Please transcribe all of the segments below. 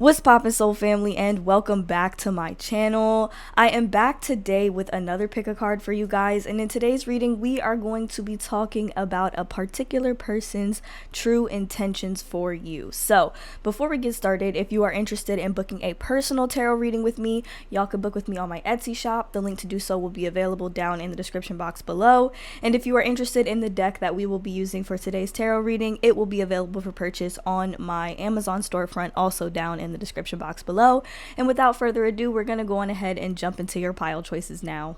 What's poppin', soul family, and welcome back to my channel. I am back today with another pick a card for you guys, and in today's reading we are going to be talking about a particular person's true intentions for you. So before we get started, if you are interested in booking a personal tarot reading with me, y'all can book with me on my Etsy shop. The link to do so will be available down in the description box below. And if you are interested in the deck that we will be using for today's tarot reading, it will be available for purchase on my Amazon storefront, also down in the description box below. And without further ado, we're going to go on ahead and jump into your pile choices now.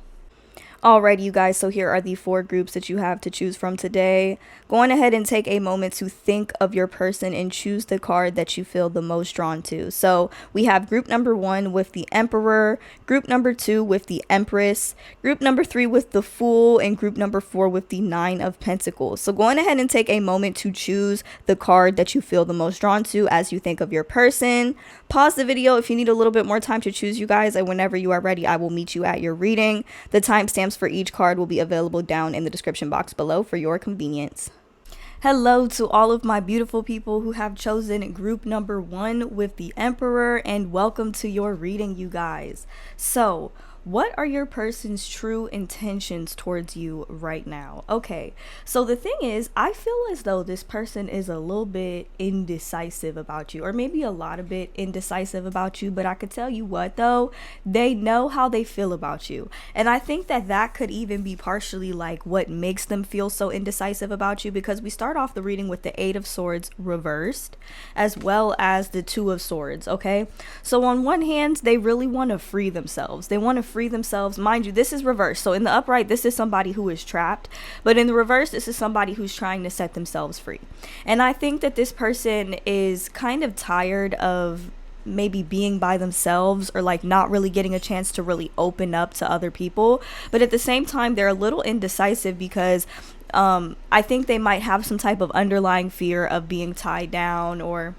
Alrighty, you guys, so here are the 4 groups that you have to choose from today. Go on ahead and take a moment to think of your person and choose the card that you feel the most drawn to. So we have group number 1 with the Emperor, group number 2 with the Empress, group number 3 with the Fool, and group number 4 with the 9 of Pentacles. So go on ahead and take a moment to choose the card that you feel the most drawn to as you think of your person. Pause the video if you need a little bit more time to choose, you guys, and whenever you are ready, I will meet you at your reading. The timestamps for each card will be available down in the description box below for your convenience. Hello to all of my beautiful people who have chosen group number 1 with the Emperor, and welcome to your reading, you guys. So what are your person's true intentions towards you right now? Okay, so the thing is, I feel as though this person is a little bit indecisive about you, or maybe a lot of bit indecisive about you, but I could tell you what though, they know how they feel about you. And I think that that could even be partially like what makes them feel so indecisive about you, because we start off the reading with the 8 of Swords reversed, as well as the 2 of Swords, okay? So on one hand, they really want to free themselves. They want to free themselves. Mind you, this is reversed. So in the upright, this is somebody who is trapped, but in the reverse, this is somebody who's trying to set themselves free. And I think that this person is kind of tired of maybe being by themselves, or like not really getting a chance to really open up to other people. But at the same time, they're a little indecisive because I think they might have some type of underlying fear of being tied down or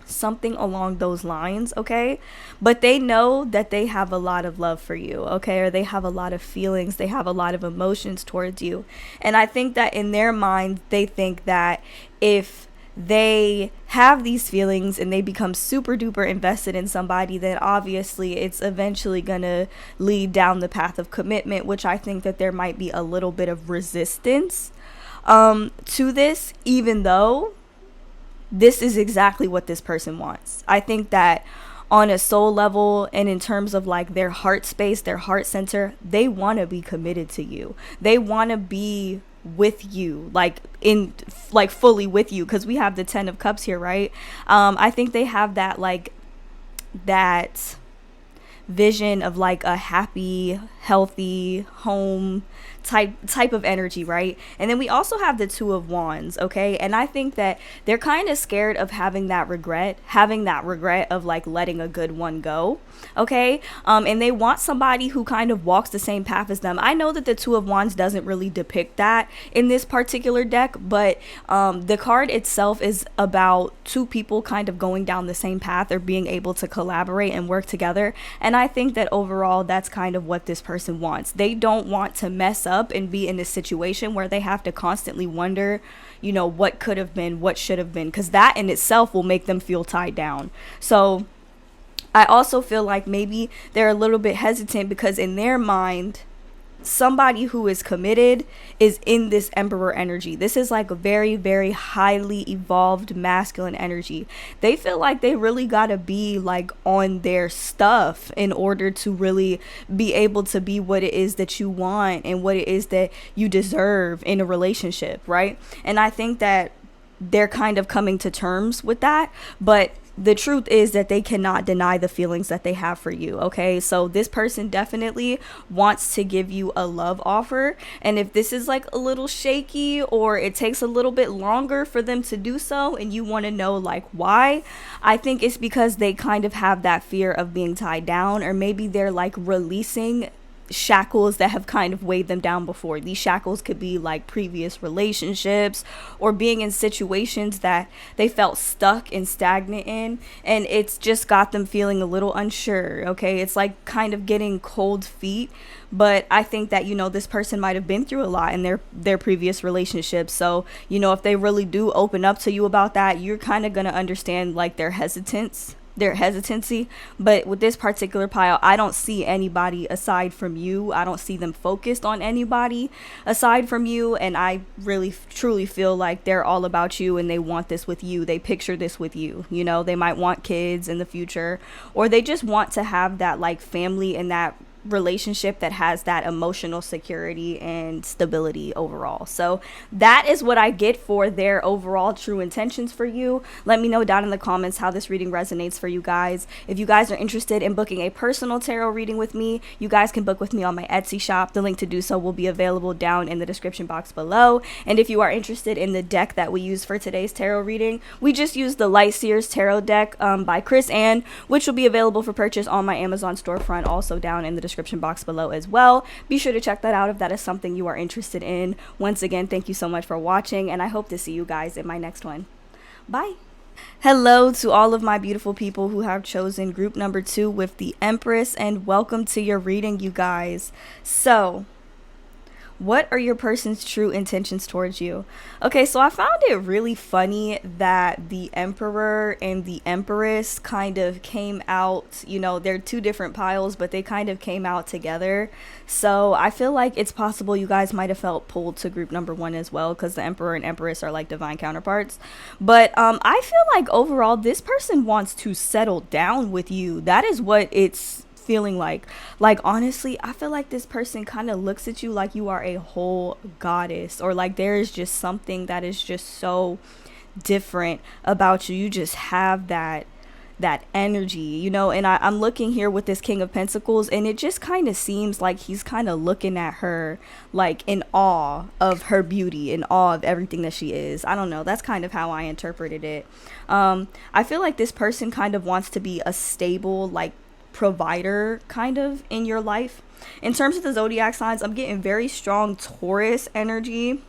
something along those lines, okay? But they know that they have a lot of love for you, okay? Or they have a lot of feelings, they have a lot of emotions towards you. And I think that in their mind, they think that if they have these feelings and they become super duper invested in somebody, then obviously it's eventually gonna lead down the path of commitment, which I think that there might be a little bit of resistance to this, even though this is exactly what this person wants. I think that on a soul level and in terms of like their heart space, their heart center, they want to be committed to you. They want to be with you, like fully with you, because we have the 10 of Cups here, right? I think they have that like that vision of like a happy, healthy home type of energy, right? And then we also have the 2 of Wands, okay? And I think that they're kind of scared of having that regret of like letting a good one go, okay? And they want somebody who kind of walks the same path as them. I know that the 2 of Wands doesn't really depict that in this particular deck, but the card itself is about 2 people kind of going down the same path or being able to collaborate and work together. And I think that overall that's kind of what this person wants. They don't want to mess up and be in this situation where they have to constantly wonder, you know, what could have been, what should have been, because that in itself will make them feel tied down. So I also feel like maybe they're a little bit hesitant because in their mind, somebody who is committed is in this Emperor energy. This is like a very, very highly evolved masculine energy. They feel like they really gotta be like on their stuff in order to really be able to be what it is that you want and what it is that you deserve in a relationship, right? And I think that they're kind of coming to terms with that, but the truth is that they cannot deny the feelings that they have for you, okay? So this person definitely wants to give you a love offer, and if this is like a little shaky or it takes a little bit longer for them to do so and you want to know like why, I think it's because they kind of have that fear of being tied down, or maybe they're like releasing shackles that have kind of weighed them down before. These shackles could be like previous relationships or being in situations that they felt stuck and stagnant in, and it's just got them feeling a little unsure, okay? It's like kind of getting cold feet. But I think that, you know, this person might have been through a lot in their previous relationships. So, you know, if they really do open up to you about that, you're kind of going to understand like their hesitance their hesitancy. But with this particular pile, I don't see anybody aside from you. I don't see them focused on anybody aside from you. And I really truly feel like they're all about you and they want this with you. They picture this with you. You know, they might want kids in the future, or they just want to have that like family and that relationship that has that emotional security and stability overall. So that is what I get for their overall true intentions for you. Let me know down in the comments how this reading resonates for you guys. If you guys are interested in booking a personal tarot reading with me, you guys can book with me on my Etsy shop. The link to do so will be available down in the description box below. And if you are interested in the deck that we use for today's tarot reading, we just used the Light Seers Tarot deck by Chris Ann, which will be available for purchase on my Amazon storefront, also down in the description box below as well. Be sure to check that out if that is something you are interested in. Once again, thank you so much for watching, and I hope to see you guys in my next one. Bye. Hello to all of my beautiful people who have chosen group number 2 with the Empress, and welcome to your reading, you guys. So what are your person's true intentions towards you? Okay, so I found it really funny that the Emperor and the Empress kind of came out, you know, they're two different piles, but they kind of came out together. So I feel like it's possible you guys might have felt pulled to group number 1 as well, because the Emperor and Empress are like divine counterparts. But I feel like overall this person wants to settle down with you. That is what it's feeling like honestly, I feel like this person kind of looks at you like you are a whole goddess, or like there is just something that is just so different about you. You just have that energy, you know. And I'm looking here with this King of Pentacles, and it just kind of seems like he's kind of looking at her like in awe of her beauty, in awe of everything that she is. I don't know, that's kind of how I interpreted it. I feel like this person kind of wants to be a stable like provider kind of in your life. In terms of the zodiac signs, I'm getting very strong Taurus energy.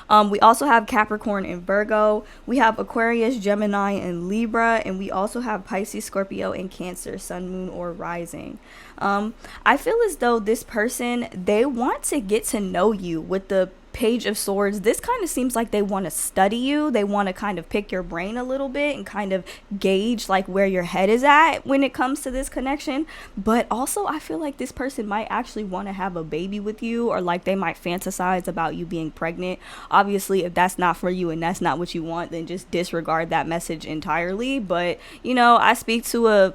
We also have Capricorn and Virgo. We have Aquarius, Gemini, and Libra. And we also have Pisces, Scorpio, and Cancer, Sun, Moon, or Rising. I feel as though this person, they want to get to know you with the Page of Swords. This kind of seems like they want to study you. They want to kind of pick your brain a little bit and kind of gauge like where your head is at when it comes to this connection. But also I feel like this person might actually want to have a baby with you, or like they might fantasize about you being pregnant. Obviously, if that's not for you and that's not what you want, then just disregard that message entirely. But you know, I speak to a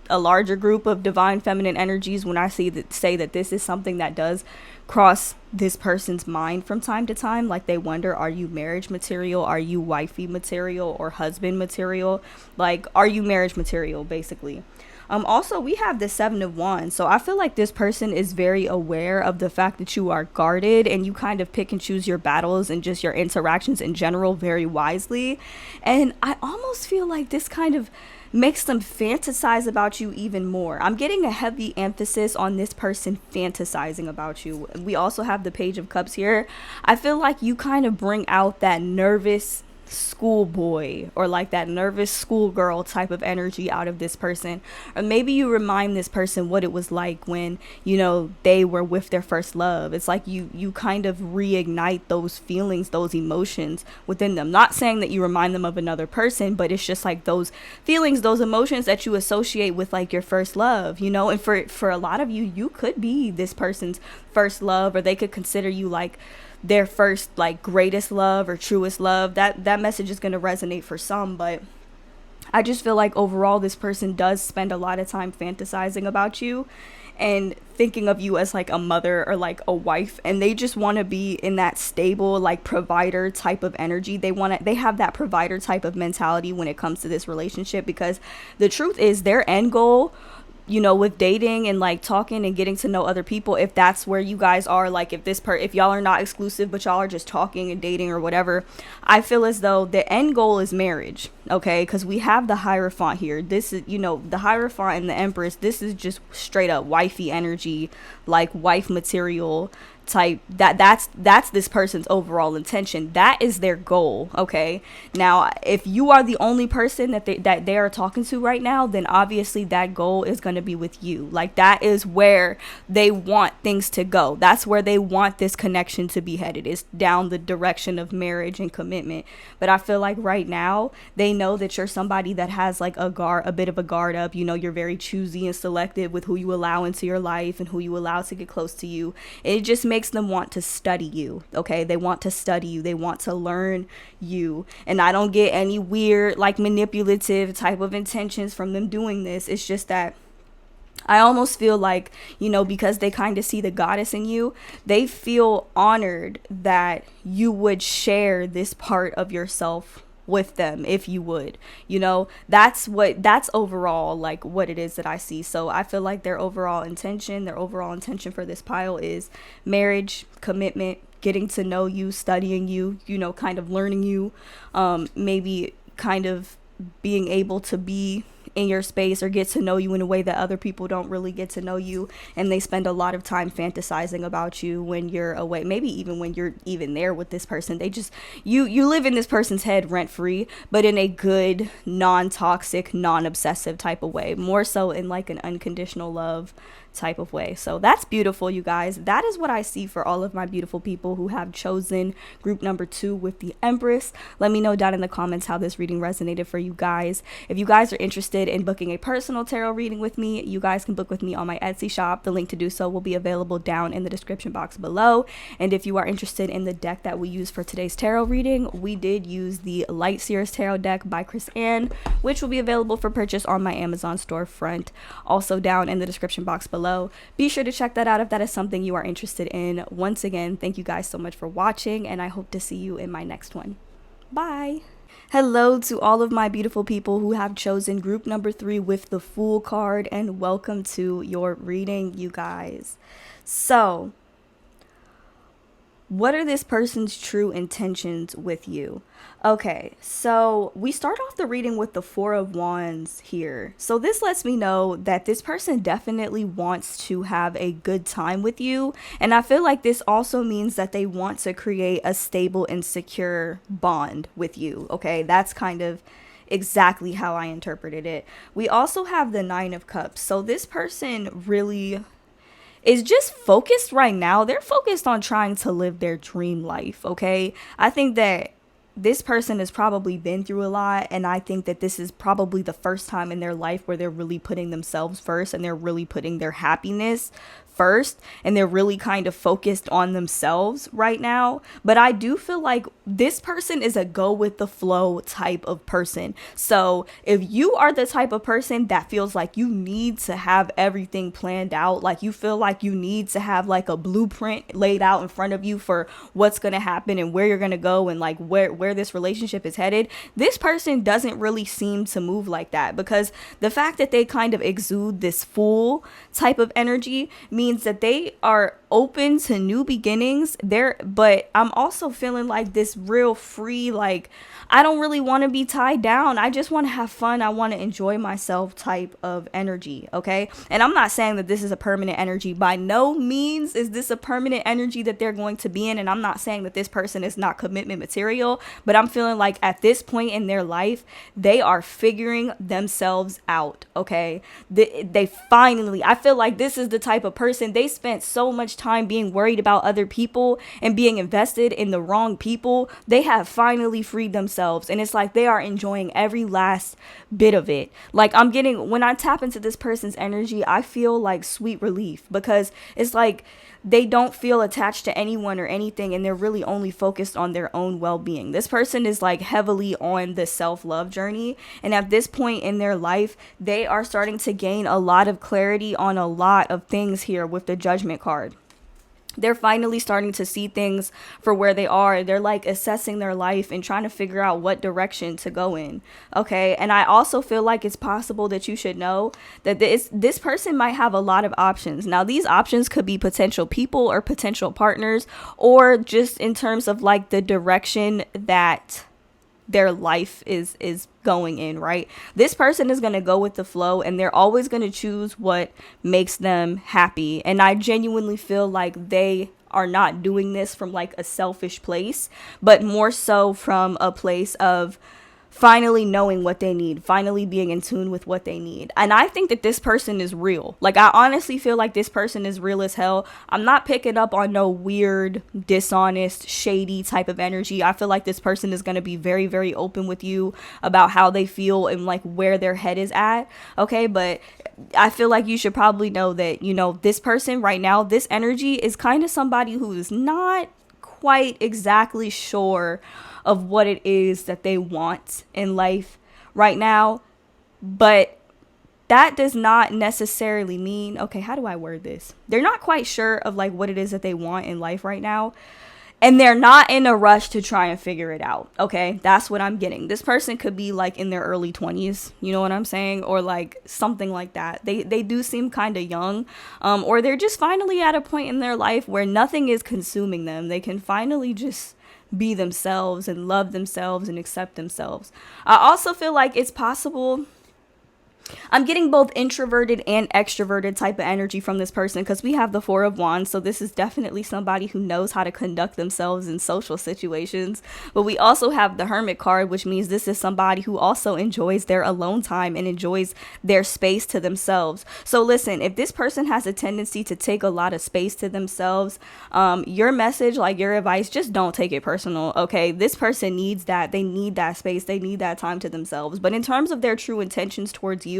larger group of divine feminine energies when I say that this is something that does cross this person's mind from time to time. Like they wonder, are you marriage material? Are you wifey material or husband material? Like, are you marriage material, basically? Also, we have the 7 of Wands. So I feel like this person is very aware of the fact that you are guarded, and you kind of pick and choose your battles and just your interactions in general very wisely. And I almost feel like this kind of makes them fantasize about you even more. I'm getting a heavy emphasis on this person fantasizing about you. We also have the Page of Cups here. I feel like you kind of bring out that nervous schoolboy or like that nervous schoolgirl type of energy out of this person. Or maybe you remind this person what it was like when, you know, they were with their first love. It's like you kind of reignite those feelings, those emotions within them. Not saying that you remind them of another person, but it's just like those feelings, those emotions that you associate with like your first love, you know. And for a lot of you, you could be this person's first love, or they could consider you like their first like greatest love or truest love. That message is going to resonate for some, but I just feel like overall this person does spend a lot of time fantasizing about you and thinking of you as like a mother or like a wife, and they just want to be in that stable like provider type of energy. They have that provider type of mentality when it comes to this relationship, because the truth is their end goal, you know, with dating and like talking and getting to know other people, if that's where you guys are, like if y'all are not exclusive but y'all are just talking and dating or whatever, I feel as though the end goal is marriage. Okay, because we have the Hierophant here. This is, you know, the Hierophant and the Empress, this is just straight up wifey energy, like wife material type. That's this person's overall intention. That is their goal. Okay, now if you are the only person that they are talking to right now, then obviously that goal is going to be with you. Like, that is where they want things to go. That's where they want this connection to be headed, is down the direction of marriage and commitment. But I feel like right now they know that you're somebody that has like a bit of a guard up. You know, you're very choosy and selective with who you allow into your life and who you allow to get close to you. It just makes them want to study you. Okay, they want to study you, they want to learn you. And I don't get any weird like manipulative type of intentions from them doing this. It's just that I almost feel like, you know, because they kind of see the goddess in you, they feel honored that you would share this part of yourself with them, if you would. You know, that's overall like what it is that I see. So I feel like their overall intention for this pile is marriage, commitment, getting to know you, studying you, you know, kind of learning you, maybe kind of being able to be in your space or get to know you in a way that other people don't really get to know you, and they spend a lot of time fantasizing about you when you're away, maybe even when you're even there with this person. They just you live in this person's head rent free, but in a good, non-toxic, non-obsessive type of way, more so in like an unconditional love type of way. So that's beautiful, you guys. That is what I see for all of my beautiful people who have chosen group number 2 with the Empress. Let me know down in the comments how this reading resonated for you guys. If you guys are interested in booking a personal tarot reading with me, you guys can book with me on my Etsy shop. The link to do so will be available down in the description box below. And if you are interested in the deck that we use for today's tarot reading, we did use the Light Seers Tarot deck by Chris Ann, which will be available for purchase on my Amazon storefront, also down in the description box below. Be sure to check that out if that is something you are interested in. Once again, thank you guys so much for watching, and I hope to see you in my next one. Bye. Hello to all of my beautiful people who have chosen group number 3 with the Fool card, and welcome to your reading, you guys. So, what are this person's true intentions with you? Okay, so we start off the reading with the 4 of Wands here. So this lets me know that this person definitely wants to have a good time with you. And I feel like this also means that they want to create a stable and secure bond with you. Okay, that's kind of exactly how I interpreted it. We also have the 9 of Cups. So this person really is just focused right now. They're focused on trying to live their dream life, okay? I think that this person has probably been through a lot, and I think that this is probably the first time in their life where they're really putting themselves first, and they're really putting their happiness first, and they're really kind of focused on themselves right now. But I do feel like this person is a go with the flow type of person. So if you are the type of person that feels like you need to have everything planned out, like you feel like you need to have like a blueprint laid out in front of you for what's going to happen and where you're going to go and like where this relationship is headed, this person doesn't really seem to move like that, because the fact that they kind of exude this Fool type of energy means that they are open to new beginnings there. But I'm also feeling like this real free, like I don't really want to be tied down, I just want to have fun, I want to enjoy myself type of energy. Okay, and I'm not saying that this is a permanent energy. By no means is this a permanent energy that they're going to be in, and I'm not saying that this person is not commitment material, but I'm feeling like at this point in their life they are figuring themselves out. Okay, they finally, I feel like this is the type of person, they spent so much time being worried about other people and being invested in the wrong people. They have finally freed themselves, and it's like they are enjoying every last bit of it. Like I'm getting, when I tap into this person's energy, I feel like sweet relief, because it's like they don't feel attached to anyone or anything, and they're really only focused on their own well-being. This person is like heavily on the self-love journey, and at this point in their life they are starting to gain a lot of clarity on a lot of things here with the Judgment card. They're finally starting to see things for where they are. They're like assessing their life and trying to figure out what direction to go in. Okay. And I also feel like it's possible that you should know that this person might have a lot of options. Now, these options could be potential people or potential partners, or just in terms of like the direction that their life is going in, right? This person is going to go with the flow, and they're always going to choose what makes them happy. And I genuinely feel like they are not doing this from like a selfish place, but more so from a place of finally knowing what they need, finally being in tune with what they need. And I think that this person is real. Like, I honestly feel like this person is real as hell. I'm not picking up on no weird, dishonest, shady type of energy. I feel like this person is going to be very, very open with you about how they feel and like where their head is at. Okay, but I feel like you should probably know that, you know, this person right now, this energy is kind of somebody who is not quite exactly sure of what it is that they want in life right now. But that does not necessarily mean, okay, how do I word this? They're not quite sure of like what it is that they want in life right now. And they're not in a rush to try and figure it out. Okay, that's what I'm getting. This person could be like in their early 20s, you know what I'm saying? Or like something like that. They do seem kind of young, or they're just finally at a point in their life where nothing is consuming them. They can finally just be themselves and love themselves and accept themselves. I also feel like it's possible. I'm getting both introverted and extroverted type of energy from this person because we have the Four of Wands. So this is definitely somebody who knows how to conduct themselves in social situations. But we also have the Hermit card, which means this is somebody who also enjoys their alone time and enjoys their space to themselves. So listen, if this person has a tendency to take a lot of space to themselves, your message, like your advice, just don't take it personal. Okay, this person needs that. They need that space. They need that time to themselves. But in terms of their true intentions towards you,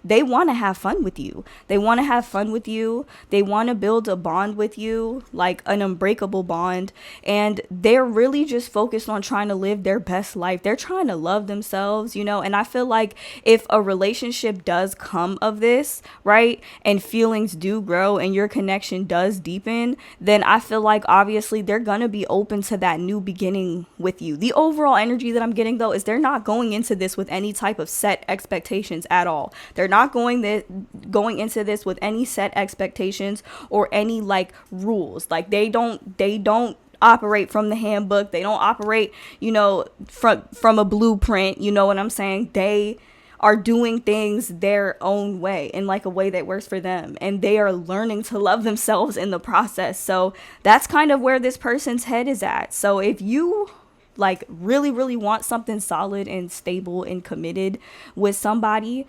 they want to have fun with you. They want to have fun with you. They want to build a bond with you, like an unbreakable bond. And they're really just focused on trying to live their best life. They're trying to love themselves, you know. And I feel like if a relationship does come of this, right, and feelings do grow and your connection does deepen, then I feel like obviously they're gonna be open to that new beginning with you. The overall energy that I'm getting though is they're not going into this with any type of set expectations at all. They're not going into this with any set expectations or any like rules. Like they don't operate from the handbook. They don't operate, you know, from a blueprint. You know what I'm saying? They are doing things their own way, in like a way that works for them, and they are learning to love themselves in the process. So that's kind of where this person's head is at. So if you like really want something solid and stable and committed with somebody,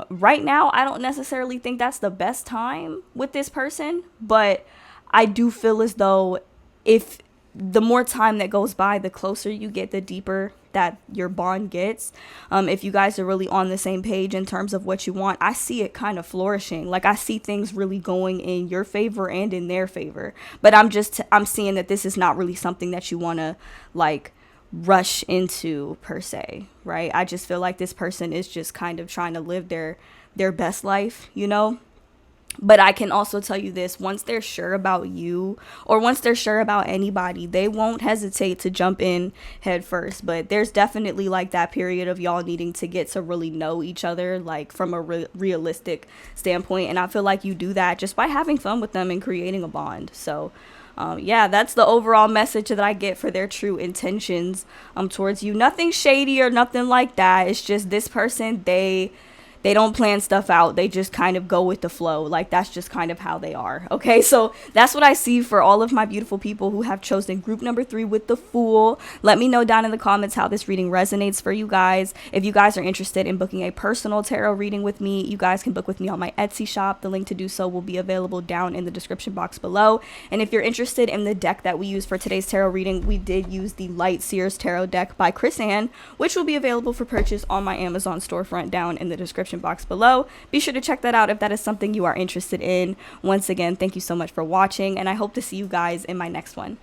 right now I don't necessarily think that's the best time with this person, but I do feel as though if the more time that goes by, the closer you get, the deeper that your bond gets. If you guys are really on the same page in terms of what you want, I see it kind of flourishing. Like I see things really going in your favor and in their favor. But I'm seeing that this is not really something that you want to like rush into per se, right? I just feel like this person is just kind of trying to live their best life, you know. But I can also tell you this, once they're sure about you, or once they're sure about anybody, they won't hesitate to jump in head first. But there's definitely like that period of y'all needing to get to really know each other, like from a realistic standpoint. And I feel like you do that just by having fun with them and creating a bond. So yeah, that's the overall message that I get for their true intentions towards you. Nothing shady or nothing like that. It's just this person, they don't plan stuff out. They just kind of go with the flow. Like that's just kind of how they are. Okay, so that's what I see for all of my beautiful people who have chosen group number 3 with the Fool. Let me know down in the comments how this reading resonates for you guys. If you guys are interested in booking a personal tarot reading with me, you guys can book with me on my Etsy shop. The link to do so will be available down in the description box below. And if you're interested in the deck that we use for today's tarot reading, we did use the Light Seers Tarot deck by Chris Ann, which will be available for purchase on my Amazon storefront down in the description box below. Be sure to check that out if that is something you are interested in. Once again, thank you so much for watching, and I hope to see you guys in my next one.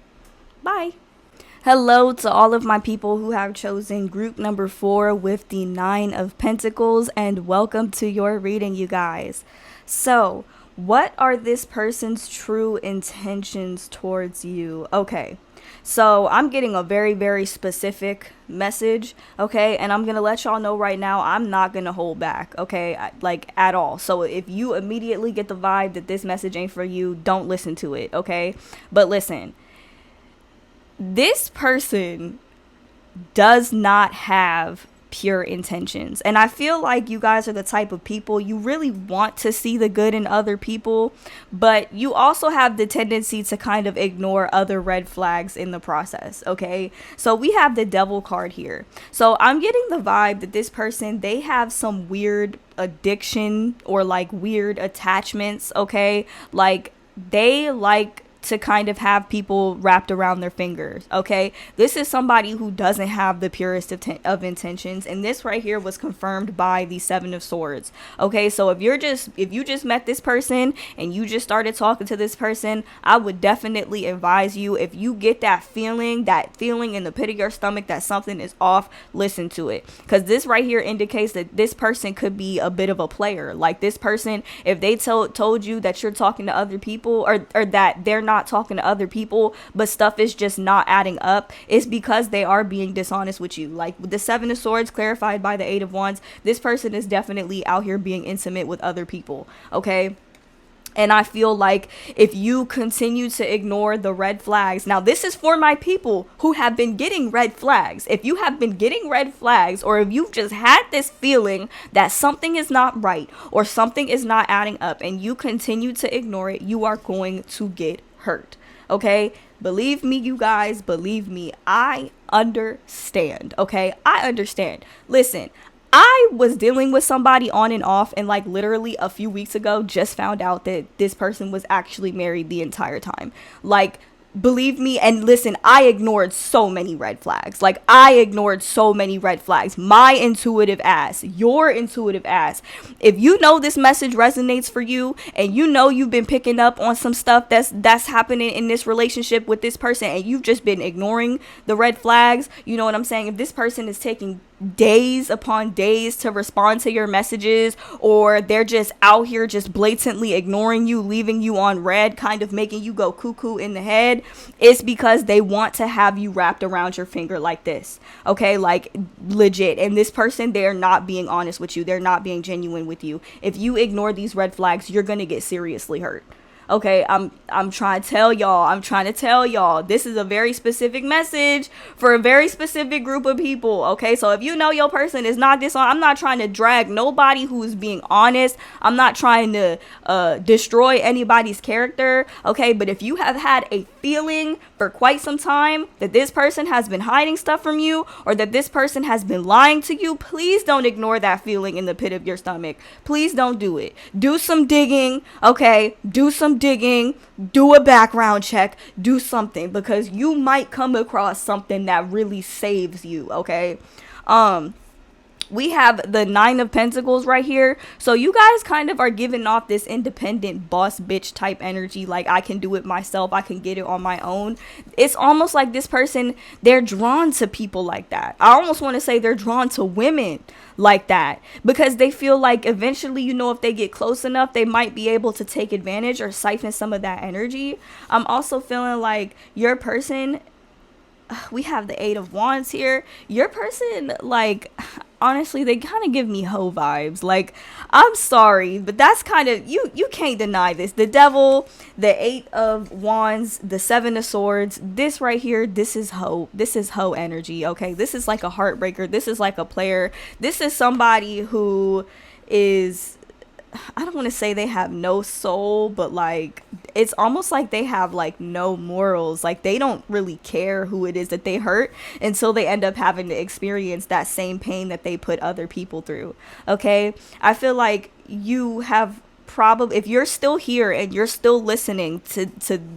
Bye. Hello to all of my people who have chosen group number 4 with the 9 of Pentacles, and welcome to your reading, you guys. So, what are this person's true intentions towards you? Okay. So I'm getting a very, very specific message, okay? And I'm going to let y'all know right now, I'm not going to hold back, okay? Like, at all. So if you immediately get the vibe that this message ain't for you, don't listen to it, okay? But listen, this person does not have pure intentions. And I feel like you guys are the type of people, you really want to see the good in other people, but you also have the tendency to kind of ignore other red flags in the process. Okay, so we have the devil card here. So I'm getting the vibe that this person, they have some weird addiction or like weird attachments. Okay, like they like to kind of have people wrapped around their fingers. Okay, this is somebody who doesn't have the purest of intentions, and this right here was confirmed by the Seven of Swords. Okay, so if you just met this person and you just started talking to this person, I would definitely advise you, if you get that feeling in the pit of your stomach that something is off, listen to it, because this right here indicates that this person could be a bit of a player. Like this person, if they told you that you're talking to other people, or that they're not talking to other people, but stuff is just not adding up, it's because they are being dishonest with you. Like with the Seven of Swords clarified by the Eight of Wands, this person is definitely out here being intimate with other people. Okay, and I feel like if you continue to ignore the red flags, now this is for my people who have been getting red flags. If you have been getting red flags, or if you've just had this feeling that something is not right or something is not adding up, and you continue to ignore it, you are going to get hurt. Okay, believe me, you guys, believe me, I understand. Okay, I understand. Listen, I was dealing with somebody on and off, and like literally a few weeks ago just found out that this person was actually married the entire time. Like, believe me, and listen, I ignored so many red flags. Like, I ignored so many red flags. My intuitive ass, your intuitive ass. If you know this message resonates for you, and you know you've been picking up on some stuff that's happening in this relationship with this person, and you've just been ignoring the red flags, you know what I'm saying? If this person is taking days upon days to respond to your messages, or they're just out here just blatantly ignoring you, leaving you on red, kind of making you go cuckoo in the head, it's because they want to have you wrapped around your finger like this. Okay, like legit. And this person, they're not being honest with you, they're not being genuine with you. If you ignore these red flags, you're gonna get seriously hurt. Okay, I'm trying to tell y'all, this is a very specific message for a very specific group of people. Okay, so if you know your person is not this on, I'm not trying to drag nobody who's being honest. I'm not trying to destroy anybody's character. Okay, but if you have had a feeling for quite some time that this person has been hiding stuff from you, or that this person has been lying to you, please don't ignore that feeling in the pit of your stomach. Please don't do it. Do some digging. Okay, do some digging, do a background check, do something, because you might come across something that really saves you. Okay, we have the Nine of Pentacles right here. So you guys kind of are giving off this independent boss bitch type energy, like I can do it myself, I can get it on my own. It's almost like this person, they're drawn to people like that. I almost want to say they're drawn to women like that, because they feel like eventually, you know, if they get close enough, they might be able to take advantage or siphon some of that energy. I'm also feeling like your person, we have the Eight of Wands here. Your person, like, honestly, they kind of give me hoe vibes. Like, I'm sorry, but that's kind of, you can't deny this. The Devil, the Eight of Wands, the Seven of Swords, this right here, this is hoe energy. Okay, this is like a heartbreaker. This is like a player. This is somebody who is, I don't want to say they have no soul, but like it's almost like they have like no morals. Like they don't really care who it is that they hurt until they end up having to experience that same pain that they put other people through. Okay, I feel like you have probably, if you're still here and you're still listening to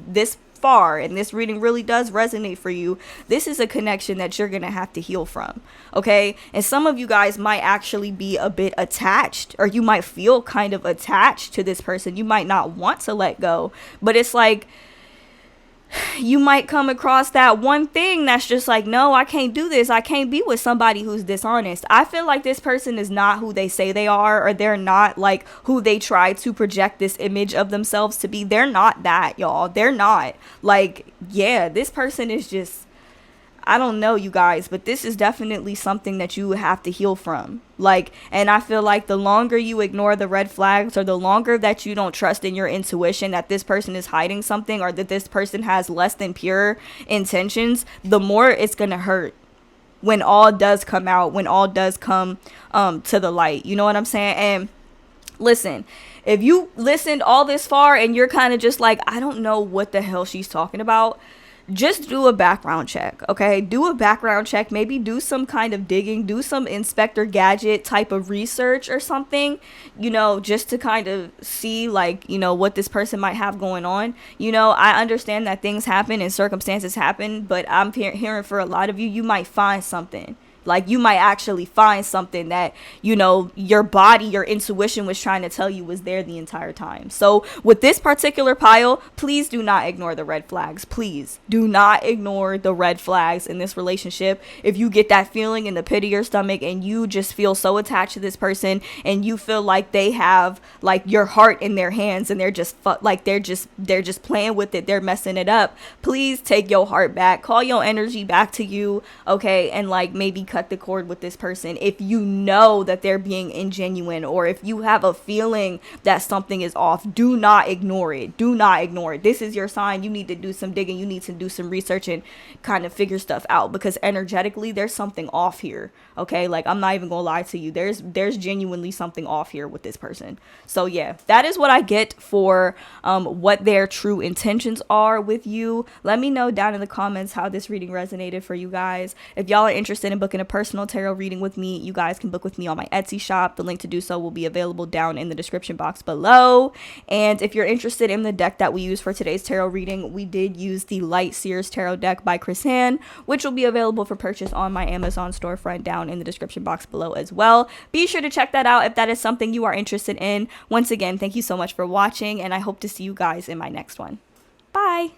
this far, and this reading really does resonate for you, this is a connection that you're gonna have to heal from. Okay, and some of you guys might actually be a bit attached, or you might feel kind of attached to this person. You might not want to let go, but it's like you might come across that one thing that's just like, no, I can't do this. I can't be with somebody who's dishonest. I feel like this person is not who they say they are, or they're not like who they try to project this image of themselves to be. They're not that, y'all. They're not. Like, yeah, this person is just, I don't know, you guys, but this is definitely something that you have to heal from. Like, and I feel like the longer you ignore the red flags, or the longer that you don't trust in your intuition that this person is hiding something, or that this person has less than pure intentions, the more it's gonna hurt. when all does come out, when all does come to the light. You know what I'm saying? And listen, if you listened all this far and you're kind of just like, I don't know what the hell she's talking about, just do a background check, okay? Do a background check. Maybe do some kind of digging, do some Inspector Gadget type of research or something, you know, just to kind of see, like, you know, what this person might have going on. You know, I understand that things happen and circumstances happen, but I'm hearing for a lot of you, you might find something. Like, you might actually find something that, you know, your body, your intuition was trying to tell you was there the entire time. So with this particular pile, please do not ignore the red flags. Please do not ignore the red flags in this relationship. If you get that feeling in the pit of your stomach and you just feel so attached to this person and you feel like they have like your heart in their hands and they're just they're just playing with it, they're messing it up, please take your heart back, call your energy back to you, okay? And like maybe cut the cord with this person if you know that they're being ingenuine, or if you have a feeling that something is off. Do not ignore it. Do not ignore it. This is your sign. You need to do some digging. You need to do some research and kind of figure stuff out, because energetically there's something off here, okay? Like, I'm not even gonna lie to you, there's genuinely something off here with this person. So yeah, that is what I get for what their true intentions are with you. Let me know down in the comments how this reading resonated for you guys. If y'all are interested in booking a personal tarot reading with me, you guys can book with me on my Etsy shop. The link to do so will be available down in the description box below. And if you're interested in the deck that we use for today's tarot reading, we did use the Light Seers Tarot deck by Chris Han, which will be available for purchase on my Amazon storefront down in the description box below as well. Be sure to check that out if that is something you are interested in. Once again, thank you so much for watching, and I hope to see you guys in my next one. Bye!